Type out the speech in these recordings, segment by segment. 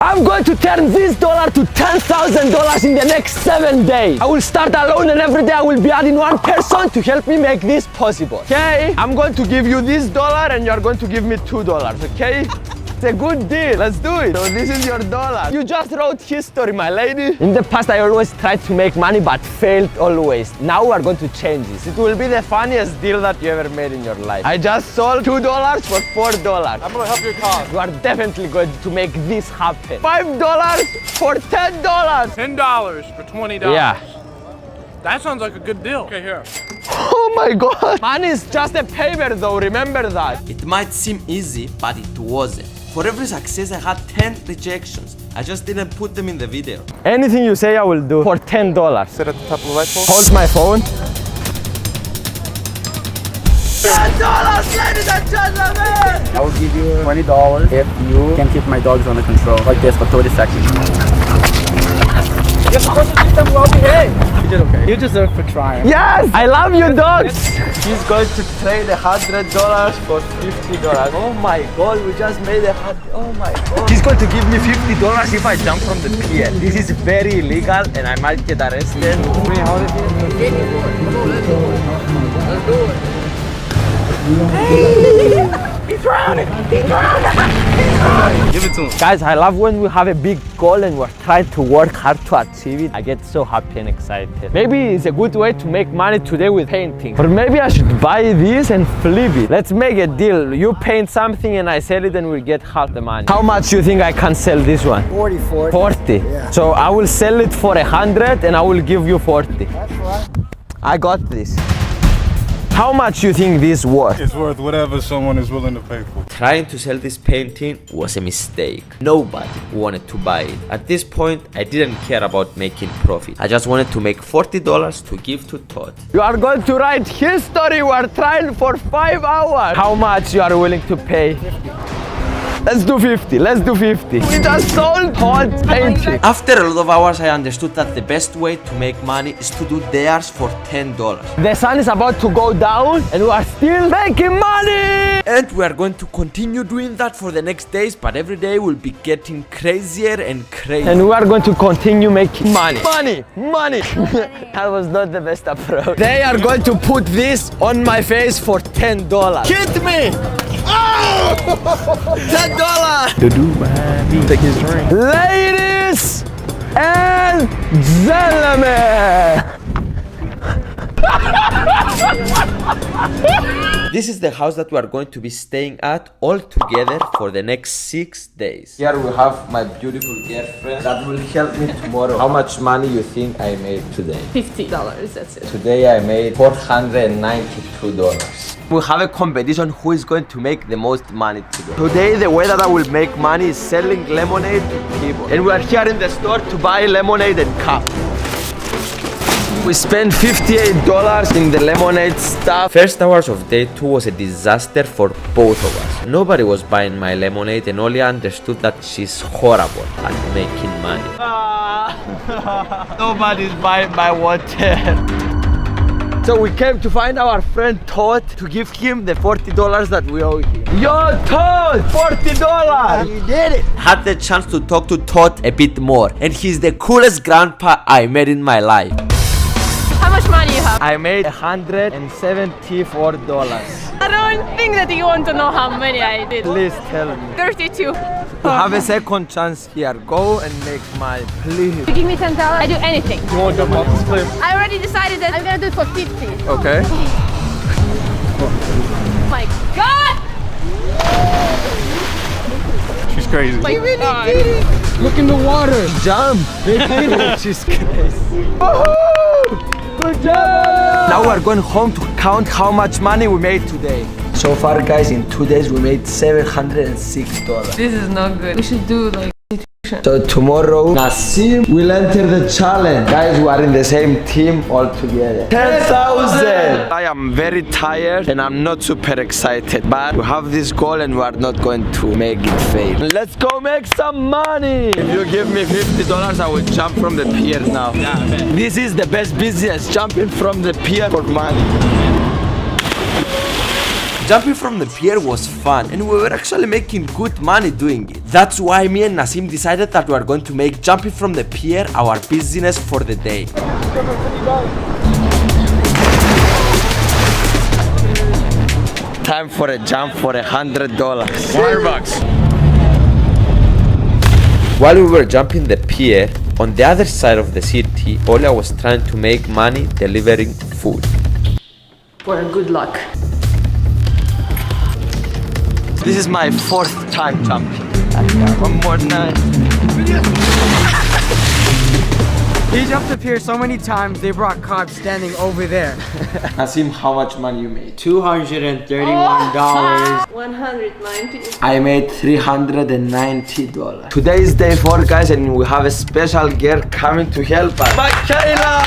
I'm going to turn this dollar to $10,000 in the next 7 days. I will start alone and every day I will be adding one person to help me make this possible. Okay? I'm going to give you this dollar and you're going to give me $2, okay? It's a good deal. Let's do it. So this is your dollar. You just wrote history, my lady. In the past, I always tried to make money but failed always. Now we are going to change this. It will be the funniest deal that you ever made in your life. I just sold $2 for $4. I'm gonna help your cause. You are definitely going to make this happen. $5 for $10. $10 for $20. Yeah. That sounds like a good deal. Okay, here. Oh my God. Money is just a paper though, remember that. It might seem easy, but it wasn't. For every success, I had 10 rejections. I just didn't put them in the video. Anything you say I will do for $10. Sit at the top of the light pole. Hold my phone. $10, ladies and gentlemen! I will give you $20 if you can keep my dogs under control, like this for 30 seconds. You're supposed to keep them well behaved. You did okay. You deserve for trying. Yes! I love you, dogs! He's going to trade $100 for $50. Oh my God, we just made oh my God. He's going to give me $50 if I jump from the pier. This is very illegal and I might get arrested. He's drowning! He's drowning! Give it to him. Guys, I love when we have a big goal and we're trying to work hard to achieve it. I get so happy and excited. Maybe it's a good way to make money today with painting. Or maybe I should buy this and flip it. Let's make a deal. You paint something and I sell it and we get half the money. How much do you think I can sell this one? 40. 40. Yeah. So I will sell it for 100 and I will give you 40. That's right. I got this. How much do you think this worth? It's worth whatever someone is willing to pay for. Trying to sell this painting was a mistake. Nobody wanted to buy it. At this point, I didn't care about making profit. I just wanted to make $40 to give to Todd. You are going to write history. We are trying for 5 hours. How much you are willing to pay? 50. Let's do 50. Let's do 50. We just sold Todd's painting. After a lot of hours, I understood that the best way to make money is to do theirs for $10. The sun is about to go down and we are still making money. And we are going to continue doing that for the next days, but every day will be getting crazier and crazier. And we are going to continue making money. Money, money. That was not the best approach. They are going to put this on my face for $10. Hit me! Oh! $10! The dude behind me, take his drink. Ladies and gentlemen! This is the house that we are going to be staying at all together for the next 6 days. Here we have my beautiful girlfriend that will help me tomorrow. How much money you think I made today? $50, that's it. Today I made $492. We have a competition who is going to make the most money today. Today the way that I will make money is selling lemonade to people. And we are here in the store to buy lemonade and cup. We spent $58 in the lemonade stuff. First hours of day 2 was a disaster for both of us. Nobody was buying my lemonade and Oli understood that she's horrible at making money. Nobody's buying my water. So we came to find our friend Todd to give him the $40 that we owe him. Yo, Todd! $40! You did it. Had the chance to talk to Todd a bit more, and he's the coolest grandpa I met in my life. How much money you have? I made $174. I don't think that you want to know how many I did. Please tell me. 32. You have a second chance here. Go and make money, please. You give me $10, I do anything. You want to jump off this cliff? I already decided that I'm gonna do it for 50. Okay. Oh my God! She's crazy. You really did it. Look in the water. Jump. She's crazy. Good job. Now we're going home to count how much money we made today. So far, guys, in 2 days we made $706. This is not good. We should do like So tomorrow, Nassim will enter the challenge. Guys, we are in the same team all together. 10,000! I am very tired and I'm not super excited, but we have this goal and we are not going to make it fail. Let's go make some money! If you give me $50, I will jump from the pier now. Yeah, man. This is the best business, jumping from the pier for money. Jumping from the pier was fun and we were actually making good money doing it. That's why me and Nasim decided that we are going to make jumping from the pier our business for the day. Time for a jump for $100. $100. While we were jumping the pier, on the other side of the city, Olia was trying to make money delivering food. For good luck. This is my 4th time jumping. One more time. He jumped up here so many times, they brought cops standing over there. Nasim, how much money you made? $231. 190. I made $390. Today is day 4, guys, and we have a special girl coming to help us. Michaela!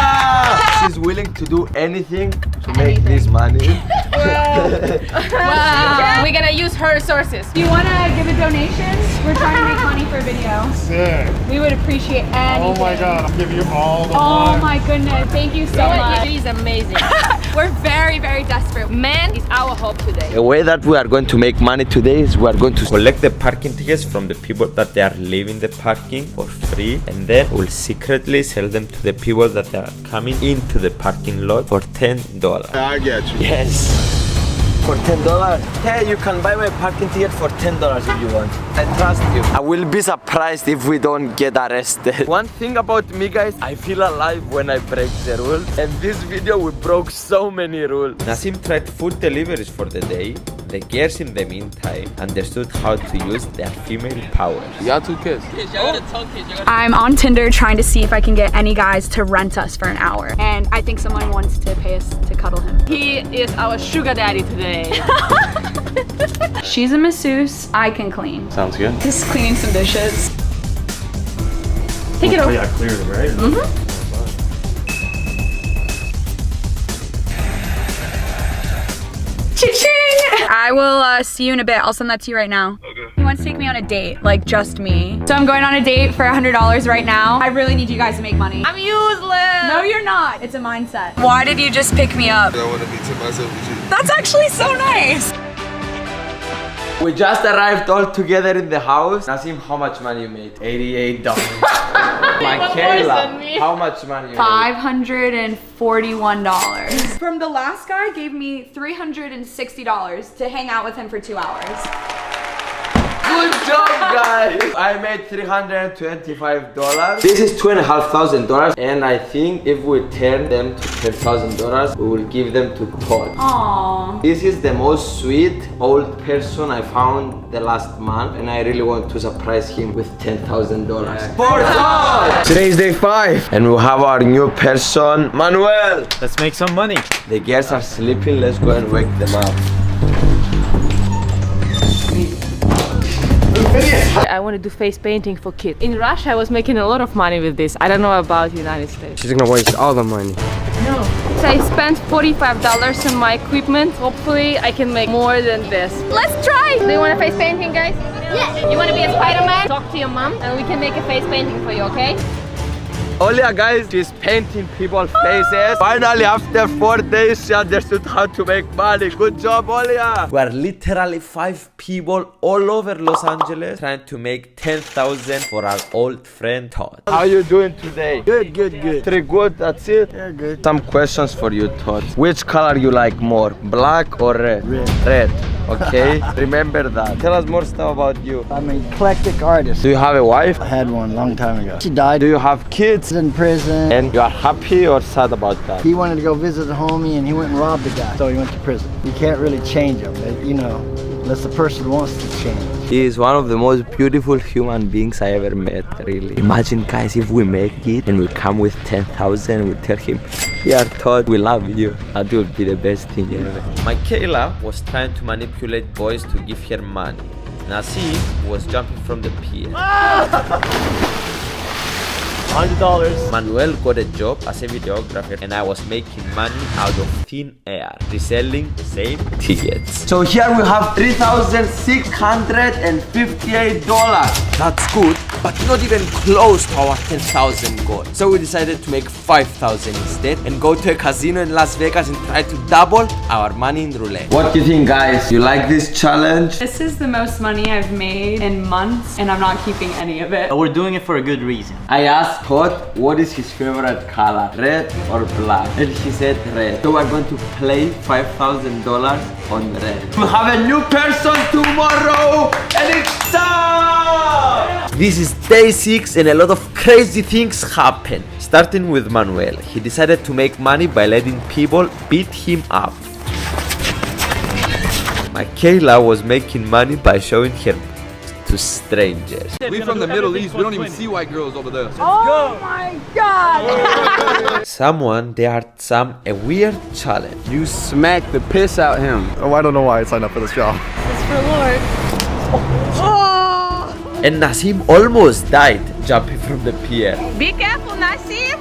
She's willing to do anything to make this money. Wow. We're gonna use her resources. Do you want to give a donation? We're trying to make money for a video. Sick. We would appreciate anything. Oh my god, I'll give you all the Oh money. my goodness, thank you so What much. you do is amazing. We're very, very desperate. Man is our hope today. The way that we are going to make money today is we are going to collect the parking tickets from the people that they are leaving the parking for free, and then we'll secretly sell them to the people that they are coming into the parking lot for $10. I get you. Yes. For $10? Hey, you can buy my parking ticket for $10 if you want. I trust you. I will be surprised if we don't get arrested. One thing about me, guys, I feel alive when I break the rules. And this video, we broke so many rules. Nasim tried food deliveries for the day. The girls, in the meantime, understood how to use their female power. You got 2 kids. I'm on Tinder trying to see if I can get any guys to rent us for an hour. And I think someone wants to pay us to cuddle him. He is our sugar daddy today. She's a masseuse. I can clean. Sounds good. Just cleaning some dishes. Take it over. I cleared it, right? Cha-ching! I will see you in a bit. I'll send that to you right now. Okay. He wants to take me on a date, like just me. So I'm going on a date for $100 right now. I really need you guys to make money. I'm useless. No, you're not. It's a mindset. Why did you just pick me up? I want to be to myself with you. That's actually so nice. We just arrived all together in the house. Nasim, how much money you made? $88. Michaela, how much money you made? $541. From the last guy gave me $360 to hang out with him for 2 hours. Good job, guys! I made $325. This is $2,500, and I think if we turn them to $10,000, we will give them to Todd. Aww. This is the most sweet old person I found the last month, and I really want to surprise him with $10,000. For Todd! Today is day 5, and we have our new person, Manuel. Let's make some money. The girls are sleeping. Let's go and wake them up. I want to do face painting for kids. In Russia, I was making a lot of money with this. I don't know about United States. She's gonna waste all the money. No. So I spent $45 on my equipment. Hopefully, I can make more than this. Let's try. Do you want a face painting, guys? Yeah. You want to be a Spider-Man? Talk to your mom, and we can make a face painting for you, okay? Olia, guys, she's painting people's faces. Finally, after 4 days, she understood how to make money. Good job, Olia. We are literally 5 people all over Los Angeles trying to make $10,000 for our old friend Todd. How are you doing today? Good, good, good. Pretty good, that's it? Yeah, good. Some questions for you, Todd. Which color you like more, black or red? Red. Red, okay? Remember that. Tell us more stuff about you. I'm an eclectic artist. Do you have a wife? I had one a long time ago. She died. Do you have kids? In prison. And you are happy or sad about that? He wanted to go visit a homie and he went and robbed the guy. So he went to prison. You can't really change him, you know, unless the person wants to change. He is one of the most beautiful human beings I ever met, really. Imagine, guys, if we make it and we come with 10,000 and we tell him, here, Todd, we love you. That would be the best thing ever. Michaela was trying to manipulate boys to give her money. Nasim was jumping from the pier. $100. Manuel got a job as a videographer and I was making money out of thin air, reselling the same tickets. So here we have $3,658. That's good, but not even close to our 10,000 goal. So we decided to make 5,000 instead and go to a casino in Las Vegas and try to double our money in roulette. What do you think, guys? You like this challenge? This is the most money I've made in months, and I'm not keeping any of it. We're doing it for a good reason. I asked Todd what is his favorite color, red or black, and he said red. So we're going to play $5,000 on red. We have a new person tomorrow, and it's time! This is day 6 and a lot of crazy things happen. Starting with Manuel, he decided to make money by letting people beat him up. Michaela was making money by showing her to strangers. We from the Middle East, we don't even see white girls over there. Oh my god! Someone dared Sam a weird challenge. You smacked the piss out him. Oh, I don't know why I signed up for this job. It's for Lord. And Nasim almost died jumping from the pier. Be careful, Nasim!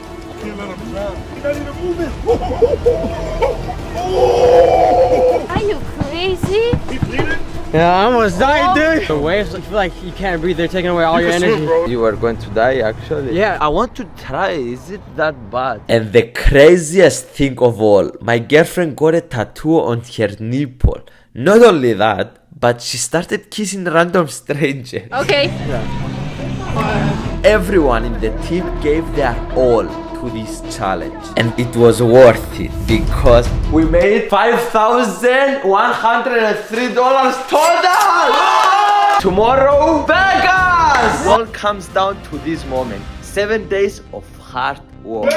Are you crazy? Yeah, I almost died, dude. The waves, I feel like you can't breathe. They're taking away all your energy. You were going to die actually? Yeah. I want to try. Is it that bad? And the craziest thing of all, my girlfriend got a tattoo on her nipple. Not only that, but she started kissing random strangers. Okay. Everyone in the team gave their all to this challenge, and it was worth it because we made $5,103 total. Tomorrow, Vegas! All comes down to this moment. 7 days of hard work.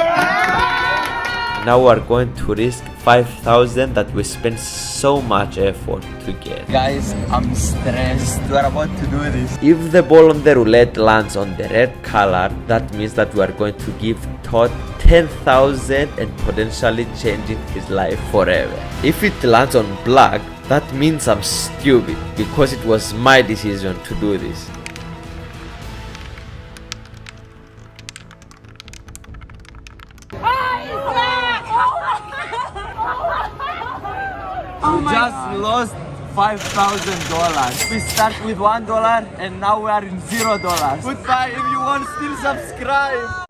Now we are going to risk 5,000 that we spent so much effort to get. Guys, I'm stressed. We are about to do this. If the ball on the roulette lands on the red color, that means that we are going to give Todd 10,000 and potentially changing his life forever. If it lands on black, that means I'm stupid because it was my decision to do this. We just lost $5,000. We start with $1 and now we are in $0. Goodbye. If you want, still subscribe.